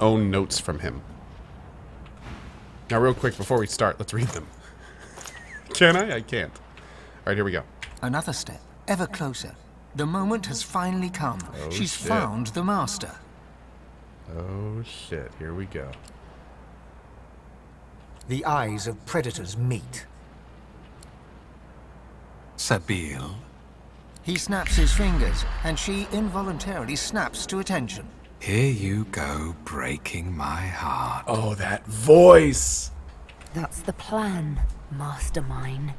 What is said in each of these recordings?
own notes from him. Now, real quick, before we start, let's read them. Can I? I can't. All right, here we go. Another step, ever closer. The moment has finally come. Oh, She's shit. found the master. Oh, shit. Here we go. The eyes of predators meet. Sabine? He snaps his fingers, and she involuntarily snaps to attention. Here you go, breaking my heart. Oh, that voice! That's the plan, mastermind.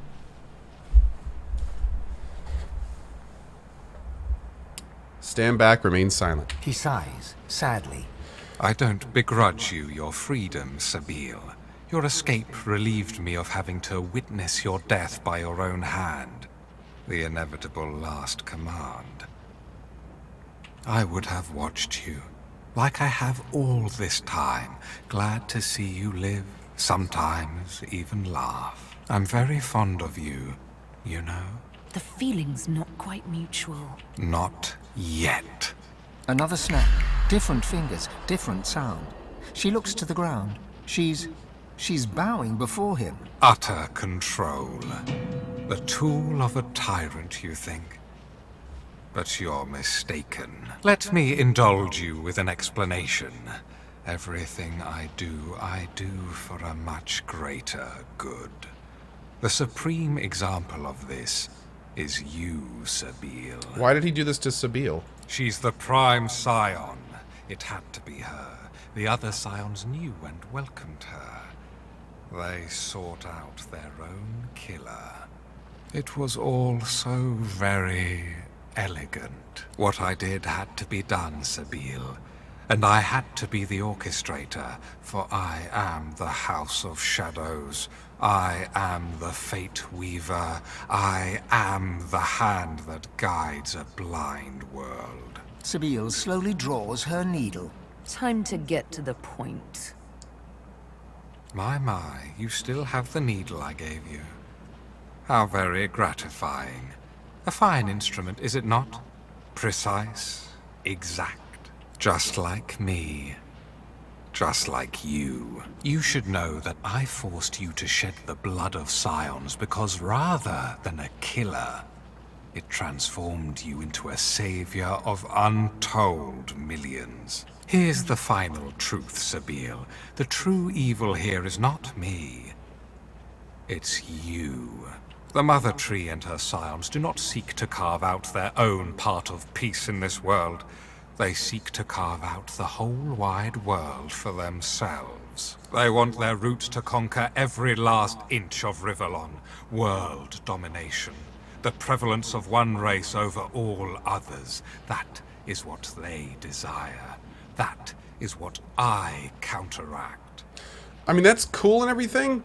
Stand back, remain silent. He sighs, sadly. I don't begrudge you your freedom, Sabine. Your escape relieved me of having to witness your death by your own hand. The inevitable last command. I would have watched you, like I have all this time, glad to see you live, sometimes even laugh. I'm very fond of you, you know? The feeling's not quite mutual. Not yet. Another snap, different fingers, different sound. She looks to the ground. She's bowing before him. Utter control. The tool of a tyrant, you think? But you're mistaken. Let me indulge you with an explanation. Everything I do for a much greater good. The supreme example of this is you, Sabine. Why did he do this to Sabine? She's the prime scion. It had to be her. The other scions knew and welcomed her. They sought out their own killer. It was all so very elegant. What I did had to be done, Sabine. And I had to be the orchestrator, for I am the House of Shadows. I am the Fate Weaver. I am the hand that guides a blind world. Sabine slowly draws her needle. Time to get to the point. My, you still have the needle I gave you. How very gratifying. A fine instrument, is it not? Precise, exact, just like me. Just like you. You should know that I forced you to shed the blood of scions because rather than a killer, it transformed you into a savior of untold millions. Here's the final truth, Sabine. The true evil here is not me. It's you. The Mother Tree and her scions do not seek to carve out their own part of peace in this world. They seek to carve out the whole wide world for themselves. They want their roots to conquer every last inch of Rivellon. World domination. The prevalence of one race over all others. That is what they desire. That is what I counteract. I mean, that's cool and everything,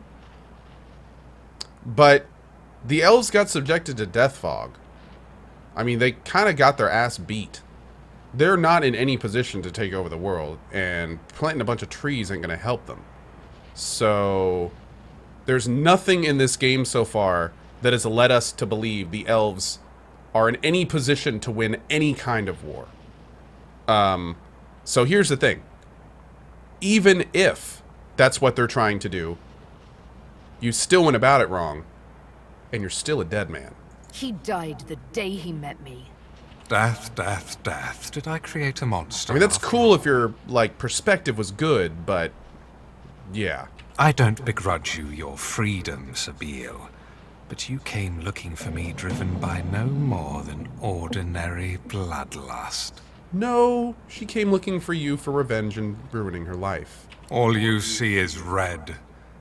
but the elves got subjected to death fog. I mean, they kind of got their ass beat. They're not in any position to take over the world, and planting a bunch of trees ain't going to help them. So, there's nothing in this game so far that has led us to believe the elves are in any position to win any kind of war. So here's the thing. Even if that's what they're trying to do, you still went about it wrong, and you're still a dead man. He died the day he met me. Death, death, death. Did I create a monster? I mean, that's cool if your, like, perspective was good, but yeah. I don't begrudge you your freedom, Sabine. But you came looking for me driven by no more than ordinary bloodlust. No, she came looking for you for revenge and ruining her life. All you see is red.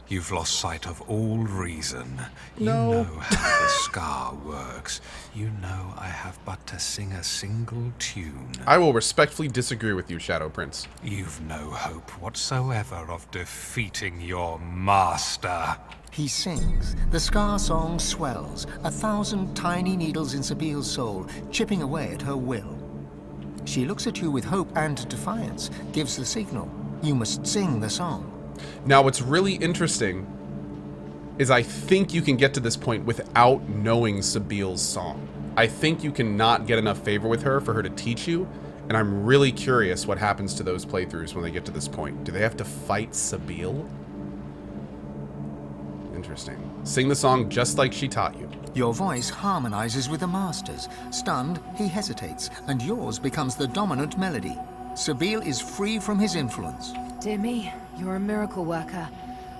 You've lost sight of all reason. You know how the scar works. You know I have but to sing a single tune. I will respectfully disagree with you, Shadow Prince. You've no hope whatsoever of defeating your master. He sings. The scar song swells, 1,000 tiny needles in Sabile's soul, chipping away at her will. She looks at you with hope and defiance, gives the signal. You must sing the song. Now, what's really interesting is I think you can get to this point without knowing Sabile's song. I think you can not get enough favor with her for her to teach you, And I'm really curious what happens to those playthroughs when they get to this point. Do they have to fight Sabine? Interesting. Sing the song just like she taught you. Your voice harmonizes with the master's. Stunned, he hesitates, and yours becomes the dominant melody. Sabine is free from his influence. Dear me, you're a miracle worker.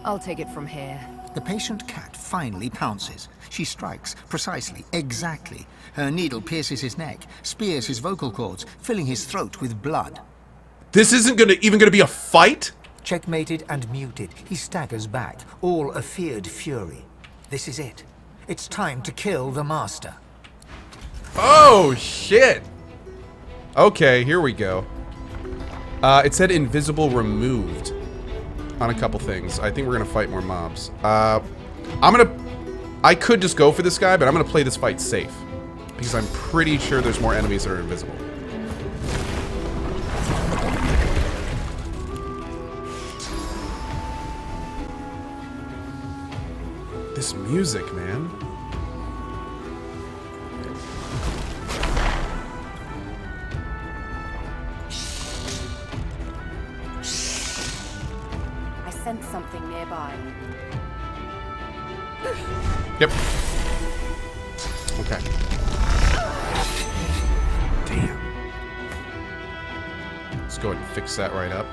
I'll take it from here. The patient cat finally pounces. She strikes, precisely, exactly. Her needle pierces his neck, spears his vocal cords, filling his throat with blood. This isn't even gonna be a fight? Checkmated and muted, he staggers back, all a feared fury. This is it. It's time to kill the master. Oh, shit. Okay, here we go. It said invisible removed on a couple things. I think we're gonna fight more mobs. I could just go for this guy, but I'm gonna play this fight safe. Because I'm pretty sure there's more enemies that are invisible. This music, man. I sense something nearby. Yep. Okay. Damn. Let's go ahead and fix that right up.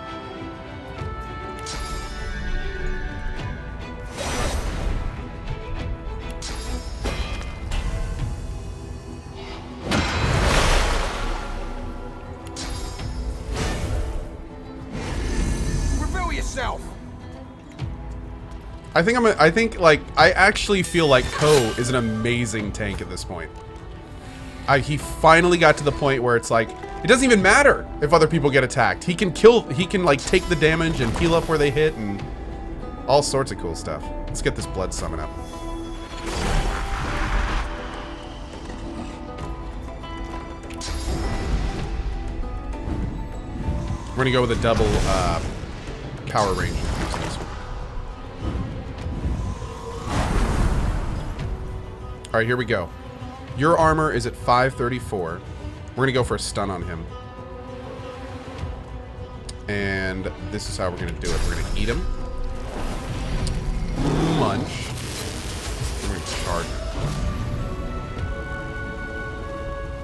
Reveal yourself. I actually feel like Cohh is an amazing tank at this point. He finally got to the point where it's like, it doesn't even matter if other people get attacked. He can like take the damage and heal up where they hit and all sorts of cool stuff. Let's get this blood summon up. We're gonna go with a double power range. All right, here we go. Your armor is at 534. We're gonna go for a stun on him. And this is how we're gonna do it. We're gonna eat him. Munch. We're gonna charge him.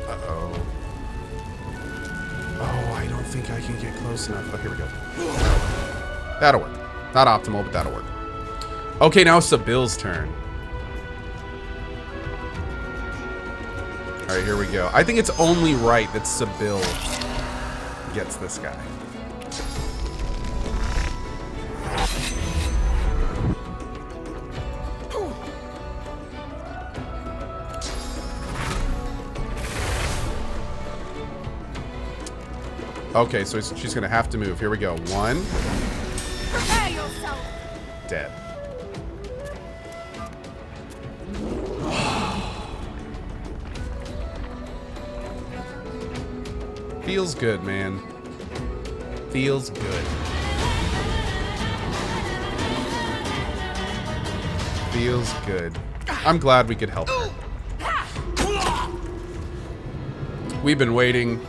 Uh-oh. Oh, I don't think I can get close enough. Oh, here we go. That'll work. Not optimal, but that'll work. Okay, now it's Sabine's turn. Alright, here we go. I think it's only right that Sabine gets this guy. Okay, so she's gonna have to move. Here we go. One. Prepare yourself. Dead. Feels good, man. Feels good. Feels good. I'm glad we could help her. We've been waiting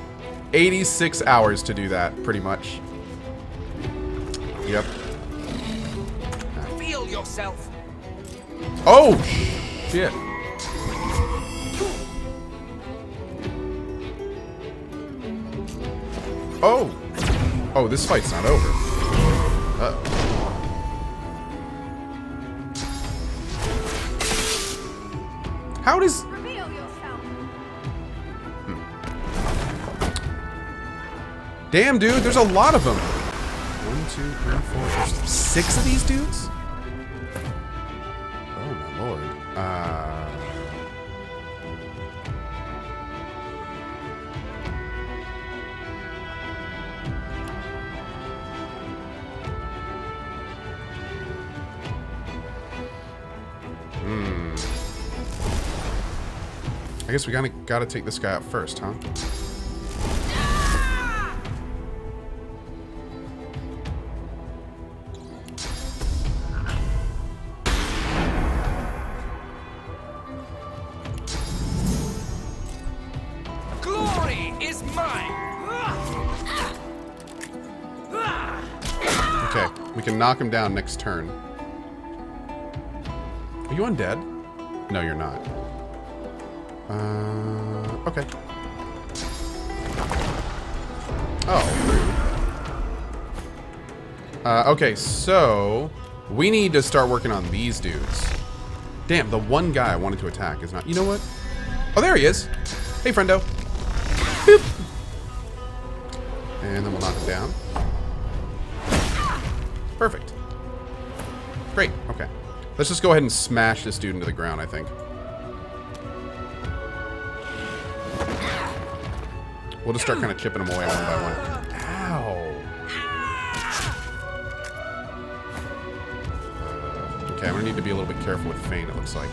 86 hours to do that, pretty much. Yep. Feel yourself. Oh, shit. Oh! Oh, this fight's not over. Uh-oh. How does... Reveal yourself. Damn, dude, there's a lot of them. 1, 2, 3, 4, there's 6 of these dudes? Oh, my lord. I guess we gotta take this guy out first, huh? Glory is mine. Okay, we can knock him down next turn. Are you undead? No, you're not. Okay. Oh, rude. Okay, so we need to start working on these dudes. Damn, the one guy I wanted to attack is not... You know what? Oh, there he is. Hey, friendo. Boop. And then we'll knock him down. Perfect. Great. Okay. Let's just go ahead and smash this dude into the ground, I think. We'll just start kind of chipping him away one by one. Ow. Okay, I'm going to need to be a little bit careful with Fane, it looks like.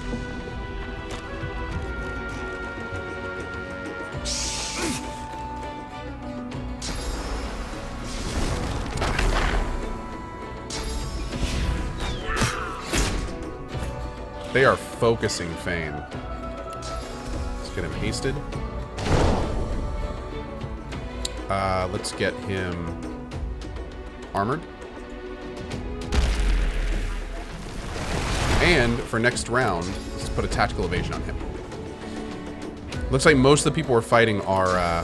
They are focusing Fane. Let's get him hasted. Let's get him armored. And for next round, let's put a tactical evasion on him. Looks like most of the people we're fighting are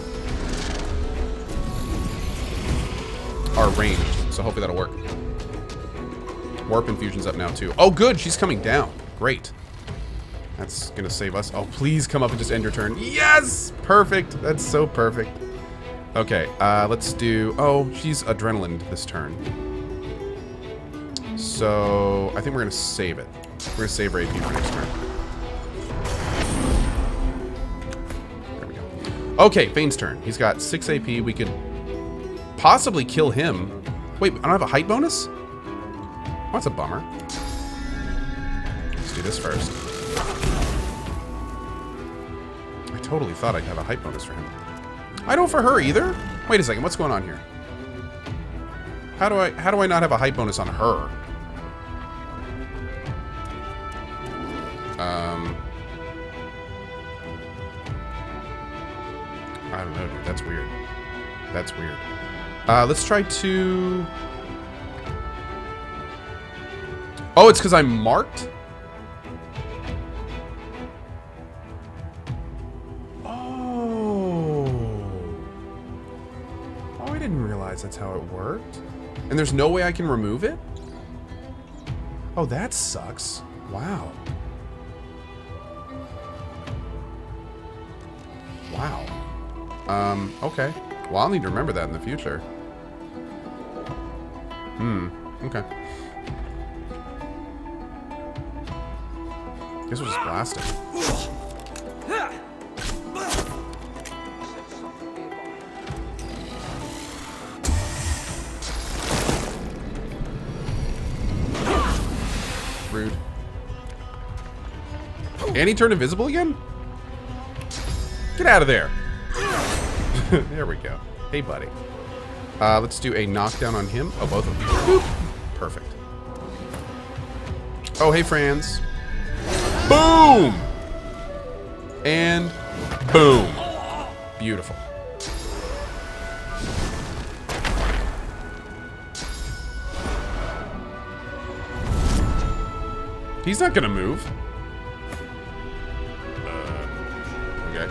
ranged, so hopefully that'll work. Warp infusion's up now too. Oh, good, she's coming down. Great. That's gonna save us. Oh, please come up and just end your turn. Yes! Perfect. That's so perfect. Okay, let's do... Oh, she's adrenaline this turn. So, I think we're gonna save it. We're gonna save her AP for next turn. There we go. Okay, Fane's turn. He's got 6 AP. We could possibly kill him. Wait, I don't have a height bonus? Oh, that's a bummer. Let's do this first. I totally thought I'd have a height bonus for him. I don't for her either. Wait a second, what's going on here? How do I not have a height bonus on her? I don't know, dude. That's weird. That's weird. Let's try to... Oh, it's because I'm marked? I didn't realize that's how it worked. And there's no way I can remove it? Oh, that sucks. Wow. Wow. Okay. Well, I'll need to remember that in the future. Okay. Guess we'll just blast it. Rude. And he turned invisible again? Get out of there. There we go. Hey, buddy. Let's do a knockdown on him. Oh, both of them. Boop. Perfect. Oh, hey, Franz. Boom! And boom. Beautiful. He's not gonna move. Okay.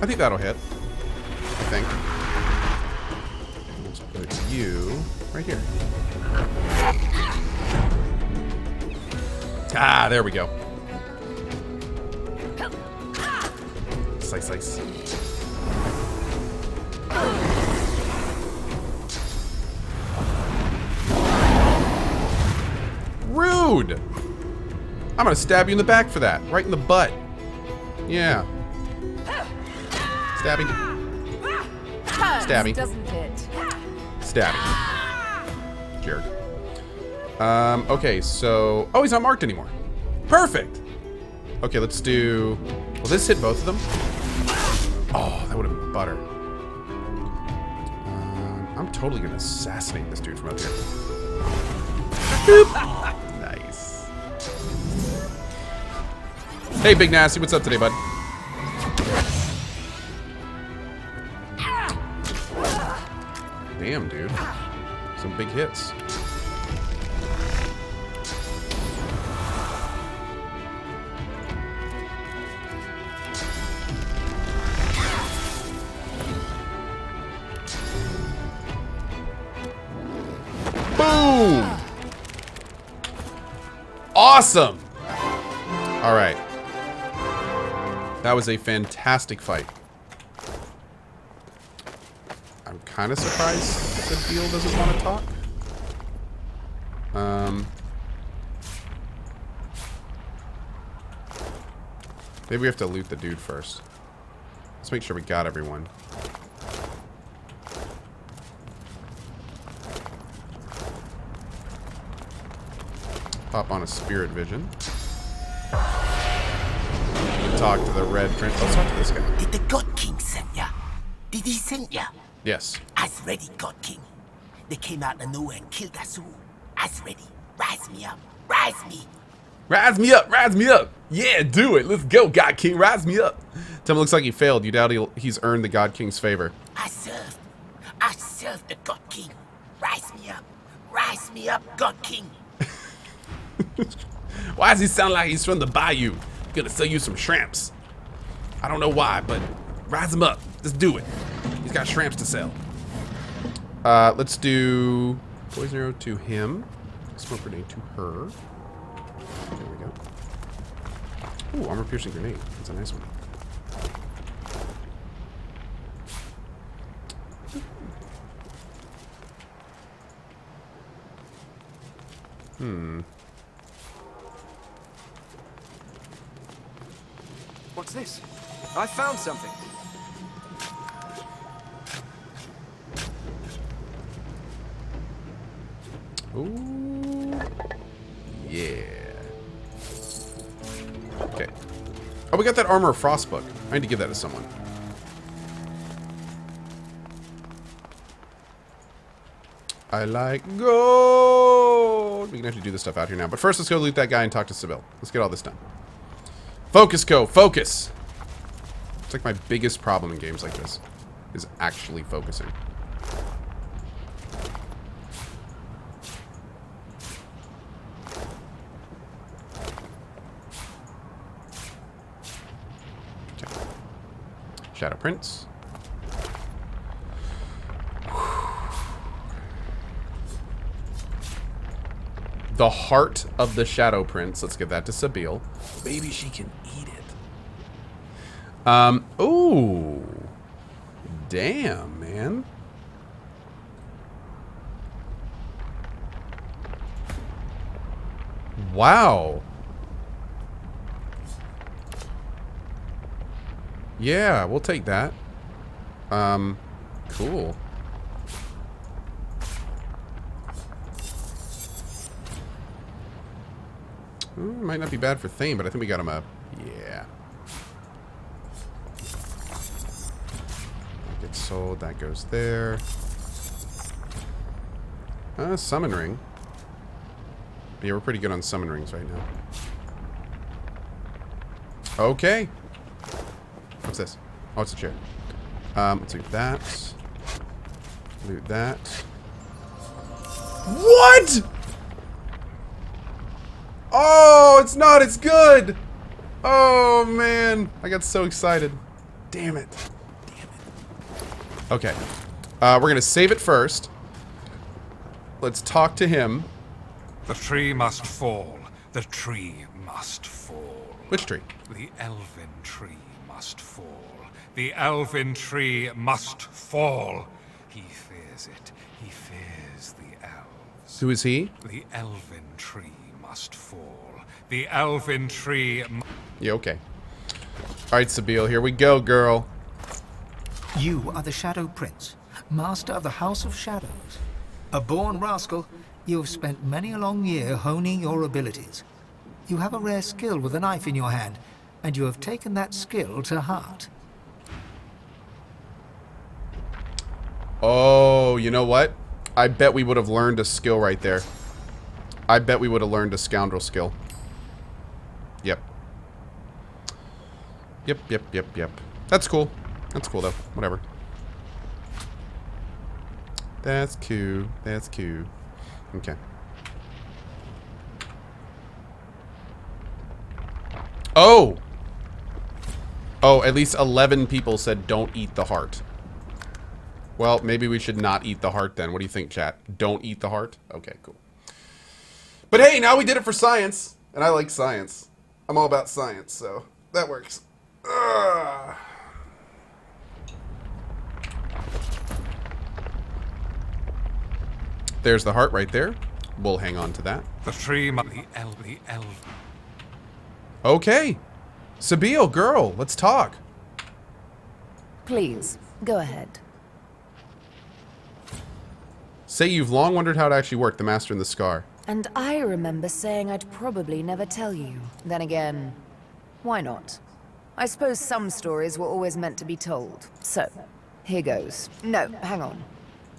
I think that'll hit. I think. Let's put you right here. Ah, there we go. Slice, slice. Rude! I'm gonna stab you in the back for that. Right in the butt. Yeah. Stabby. Stabby. Doesn't it? Stabby. Jerk. Okay, so... Oh, he's not marked anymore. Perfect! Okay, let's do... Will this hit both of them? Oh, that would have been butter. I'm totally gonna assassinate this dude from up here. Boop. Nice. Hey, Big Nasty, what's up today, bud? Damn, dude. Some big hits. Boom! Awesome! Alright. That was a fantastic fight. I'm kind of surprised Sabeel doesn't want to talk. Maybe we have to loot the dude first. Let's make sure we got everyone. Pop on a spirit vision. Talk to the Red Prince. Let's talk to this guy. Did the God King send ya? Did he send ya? Yes. As ready, God King. They came out of nowhere and killed us all. As ready. Rise me up. Rise me. Rise me up. Rise me up. Yeah, do it. Let's go, God King. Rise me up. Tim looks like he failed. You doubt he's earned the God King's favor. I served the God King. Rise me up. Rise me up, God King. Why does he sound like he's from the bayou? Gonna sell you some shrimps. I don't know why, but rise him up. Let's do it. He's got shrimps to sell. Let's do poison arrow to him. Smoke grenade to her. There we go. Ooh, armor piercing grenade. That's a nice one. What's this? I found something. Ooh. Yeah. Okay. Oh, we got that Armor of Frost book. I need to give that to someone. I like gold. We can actually do this stuff out here now. But first, let's go loot that guy and talk to Sabeel. Let's get all this done. Focus, Go. Focus. It's like my biggest problem in games like this. Is actually focusing. Okay. Shadow Prince. The heart of the Shadow Prince. Let's give that to Sabeel. Maybe she can eat it. Ooh. Damn, man. Wow. Yeah, we'll take that. Cool. Might not be bad for Thane, but I think we got him up. Yeah. That gets sold. That goes there. Summon ring. Yeah, we're pretty good on summon rings right now. Okay. What's this? Oh, it's a chair. Let's loot that. Loot that. What? Oh, it's not. It's good. Oh, man. I got so excited. Damn it. Damn it. Okay. We're going to save it first. Let's talk to him. The tree must fall. The tree must fall. Which tree? The elven tree must fall. The elven tree must fall. He fears it. He fears the elves. Who is he? The elven tree must fall. The elven tree. Yeah, okay. All right, Sabeel, here we go, girl. You are the Shadow Prince, master of the House of Shadows. A born rascal, you have spent many a long year honing your abilities. You have a rare skill with a knife in your hand, and you have taken that skill to heart. Oh, you know what? I bet we would have learned a skill right there. I bet we would have learned a scoundrel skill. Yep. Yep. That's cool. That's cool, though. Whatever. That's cool. That's cool. Okay. Oh! Oh, at least 11 people said don't eat the heart. Well, maybe we should not eat the heart then. What do you think, chat? Don't eat the heart? Okay, cool. But hey, now we did it for science. And I like science. I'm all about science, so that works. Ugh. There's the heart right there. We'll hang on to that. The tree, the elf. Okay. Sabille, girl, let's talk. Please, go ahead. Say you've long wondered how it actually worked, the Master and the Scar. And I remember saying I'd probably never tell you. Then again, why not? I suppose some stories were always meant to be told. So, here goes. No, hang on.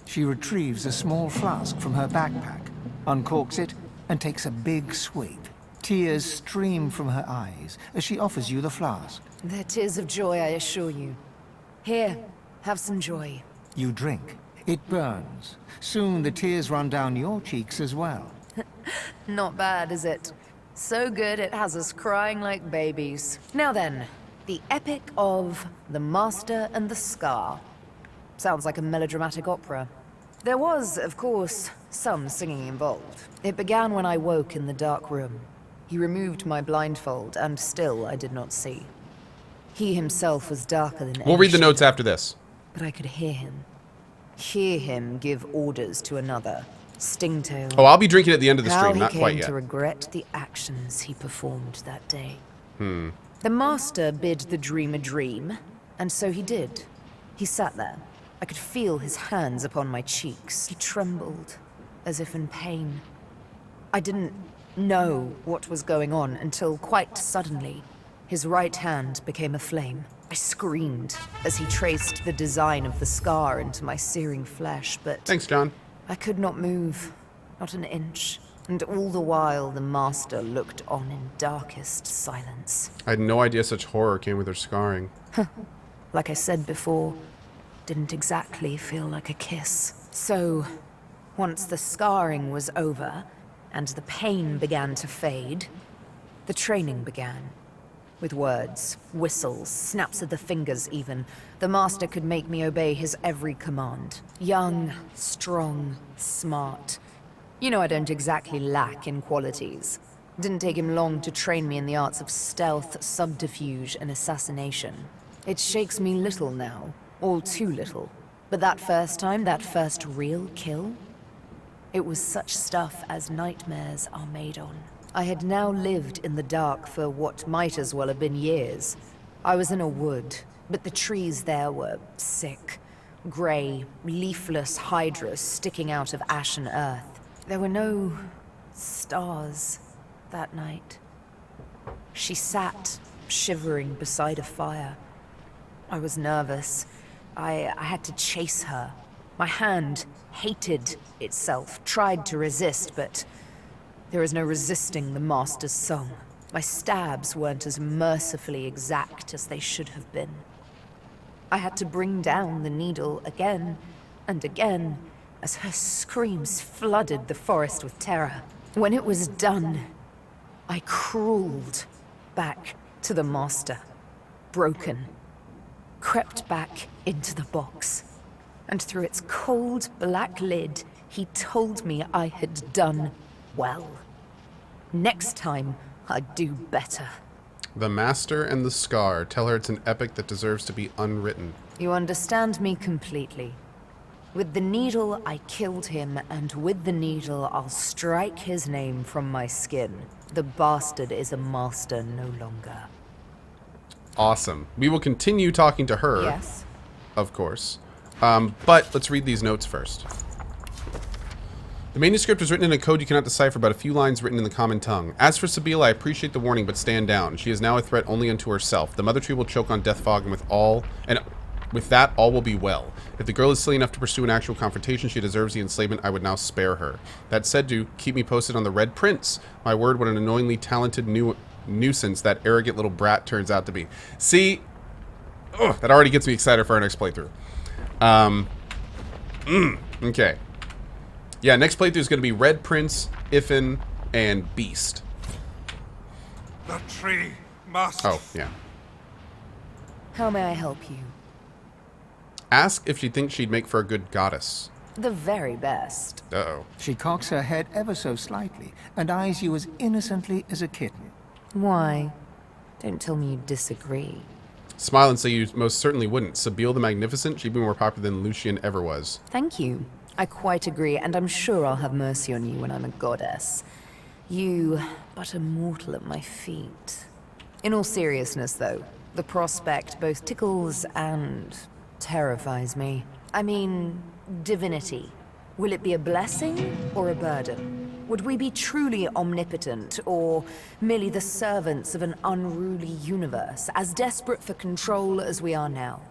She retrieves a small flask from her backpack, uncorks it, and takes a big swig. Tears stream from her eyes as she offers you the flask. They're tears of joy, I assure you. Here, have some joy. You drink. It burns. Soon the tears run down your cheeks as well. Not bad, is it? So good it has us crying like babies. Now then, the epic of The Master and the Scar. Sounds like a melodramatic opera. There was, of course, some singing involved. It began when I woke in the dark room. He removed my blindfold, and still I did not see. He himself was darker than We'll any read the notes shadow, after this. but I could hear him. Hear him give orders to another. Stingtail. Oh, I'll be drinking at the end of the How stream, he not came quite yet. to regret the actions he performed that day. The Master bid the dream a dream, and so he did. He sat there. I could feel his hands upon my cheeks. He trembled, as if in pain. I didn't know what was going on until quite suddenly, his right hand became a flame. I screamed as he traced the design of the scar into my searing flesh, but Thanks, John. I could not move, not an inch. And all the while, the Master looked on in darkest silence. I had no idea such horror came with her scarring. Like I said before, didn't exactly feel like a kiss. So, once the scarring was over, and the pain began to fade, the training began. With words, whistles, snaps of the fingers even, the Master could make me obey his every command. Young, strong, smart. You know I don't exactly lack in qualities. Didn't take him long to train me in the arts of stealth, subterfuge, and assassination. It shakes me little now, all too little. But that first time, that first real kill, it was such stuff as nightmares are made on. I had now lived in the dark for what might as well have been years. I was in a wood, but the trees there were sick. Grey, leafless hydras sticking out of ashen earth. There were no stars that night. She sat, shivering beside a fire. I was nervous. I had to chase her. My hand hated itself, tried to resist, but there is no resisting the Master's song. My stabs weren't as mercifully exact as they should have been. I had to bring down the needle again and again as her screams flooded the forest with terror. When it was done, I crawled back to the Master, broken, crept back into the box, and through its cold black lid, he told me I had done well. Next time, I'd do better. The Master and the Scar. Tell her it's an epic that deserves to be unwritten. You understand me completely. With the needle, I killed him, and with the needle, I'll strike his name from my skin. The bastard is a master no longer. Awesome. We will continue talking to her. Yes? Of course. But let's read these notes first. The manuscript was written in a code you cannot decipher, but a few lines written in the common tongue. As for Sabille, I appreciate the warning, but stand down. She is now a threat only unto herself. The Mother Tree will choke on death fog and with all... And With that, all will be well. If the girl is silly enough to pursue an actual confrontation, she deserves the enslavement I would now spare her. That said, do keep me posted on the Red Prince. My word, what an annoyingly talented nuisance that arrogant little brat turns out to be. See, that already gets me excited for our next playthrough. Okay. Yeah, next playthrough is going to be Red Prince, Iffin, and Beast. The tree must... Oh, yeah. How may I help you? Ask if she thinks she'd make for a good goddess. The very best. Uh-oh. She cocks her head ever so slightly and eyes you as innocently as a kitten. Why? Don't tell me you disagree. Smile and say you most certainly wouldn't. Sabine the Magnificent, she'd be more popular than Lucian ever was. Thank you. I quite agree, and I'm sure I'll have mercy on you when I'm a goddess. You, but a mortal at my feet. In all seriousness, though, the prospect both tickles and terrifies me. I mean, divinity. Will it be a blessing or a burden? Would we be truly omnipotent, or merely the servants of an unruly universe, as desperate for control as we are now?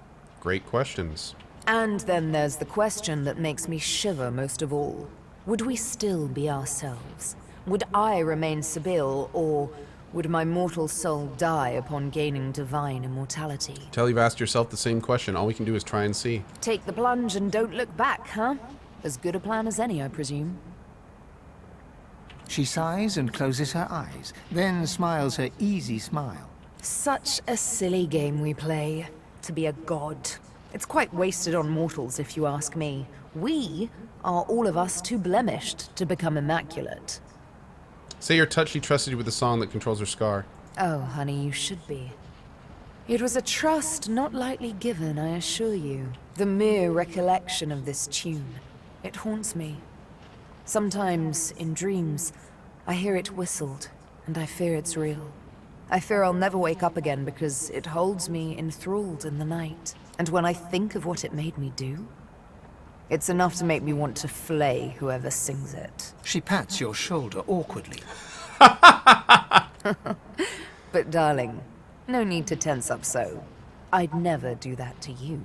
Great questions. And then there's the question that makes me shiver most of all. Would we still be ourselves? Would I remain Sabine, or would my mortal soul die upon gaining divine immortality? Tell you've asked yourself the same question. All we can do is try and see. Take the plunge and don't look back, huh? As good a plan as any, I presume. She sighs and closes her eyes, then smiles her easy smile. Such a silly game we play, to be a god. It's quite wasted on mortals, if you ask me. We are all of us too blemished to become immaculate. Say you're touched, she trusted you with the song that controls her scar. Oh, honey, you should be. It was a trust not lightly given, I assure you. The mere recollection of this tune, it haunts me. Sometimes, in dreams, I hear it whistled, and I fear it's real. I fear I'll never wake up again because it holds me enthralled in the night. And when I think of what it made me do, it's enough to make me want to flay whoever sings it. She pats your shoulder awkwardly. But darling, no need to tense up so. I'd never do that to you.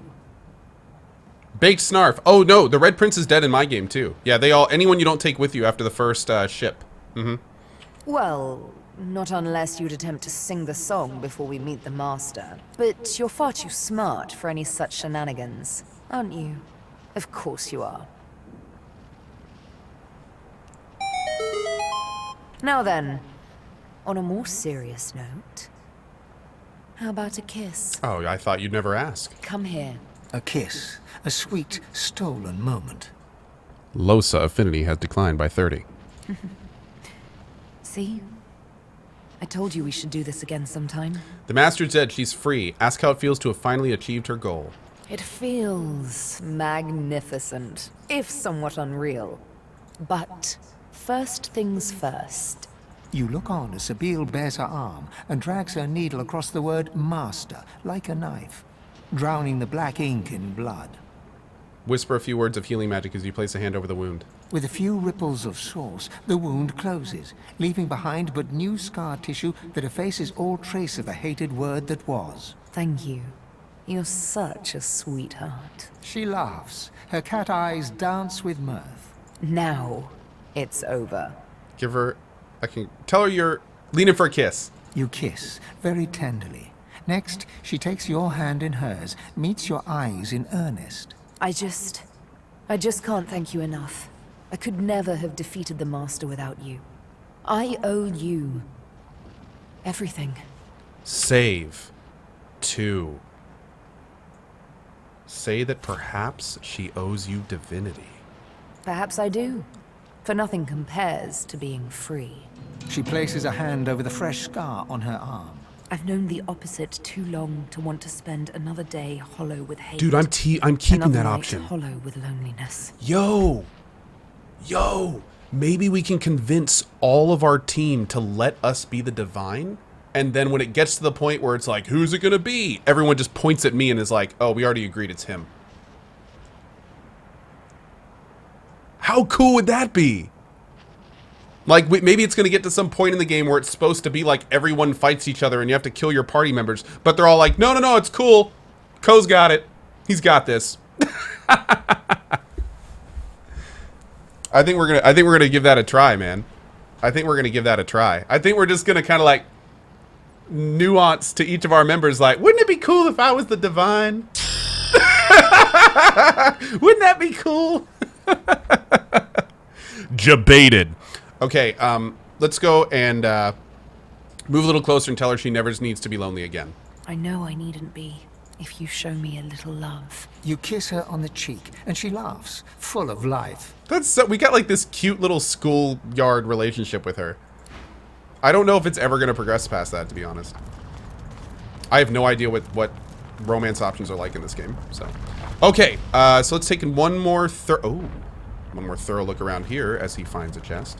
Baked Snarf. Oh no, the Red Prince is dead in my game too. Yeah, anyone you don't take with you after the first ship. Well, not unless you'd attempt to sing the song before we meet the master. But you're far too smart for any such shenanigans, aren't you? Of course you are. Now then, on a more serious note, how about a kiss? Oh, I thought you'd never ask. Come here. A kiss, a sweet, stolen moment. LOSA affinity has declined by 30. See? I told you we should do this again sometime. The Master's dead, she's free. Ask how it feels to have finally achieved her goal. It feels magnificent, if somewhat unreal. But first things first. You look on as Sabine bares her arm and drags her needle across the word master, like a knife, drowning the black ink in blood. Whisper a few words of healing magic as you place a hand over the wound. With a few ripples of sauce, the wound closes, leaving behind but new scar tissue that effaces all trace of the hated word that was. Thank you. You're such a sweetheart. She laughs. Her cat eyes dance with mirth. Now, it's over. Give her... Tell her you're leaning for a kiss. You kiss, very tenderly. Next, she takes your hand in hers, meets your eyes in earnest. I just can't thank you enough. I could never have defeated the Master without you. I owe you everything. Save 2. Say that perhaps she owes you divinity. Perhaps I do. For nothing compares to being free. She places a hand over the fresh scar on her arm. I've known the opposite too long to want to spend another day hollow with hate. Dude, I'm keeping Another that night option. hollow with loneliness. Yo, maybe we can convince all of our team to let us be the divine. And then when it gets to the point where it's like, who's it gonna be? Everyone just points at me and is like, oh, we already agreed it's him. How cool would that be? Like, maybe it's going to get to some point in the game where it's supposed to be like everyone fights each other and you have to kill your party members. But they're all like, no, it's cool. Ko's got it. He's got this. I think we're gonna give that a try, man. I think we're gonna give that a try. I think we're just gonna kind of like nuance to each of our members. Like, wouldn't it be cool if I was the divine? Wouldn't that be cool? Debated. Okay, let's go and move a little closer and tell her she never needs to be lonely again. I know I needn't be, if you show me a little love. You kiss her on the cheek, and she laughs, full of life. That's so, we got like this cute little schoolyard relationship with her. I don't know if it's ever going to progress past that, to be honest. I have no idea what romance options are like in this game. So, okay, so let's take one more thorough look around here as he finds a chest.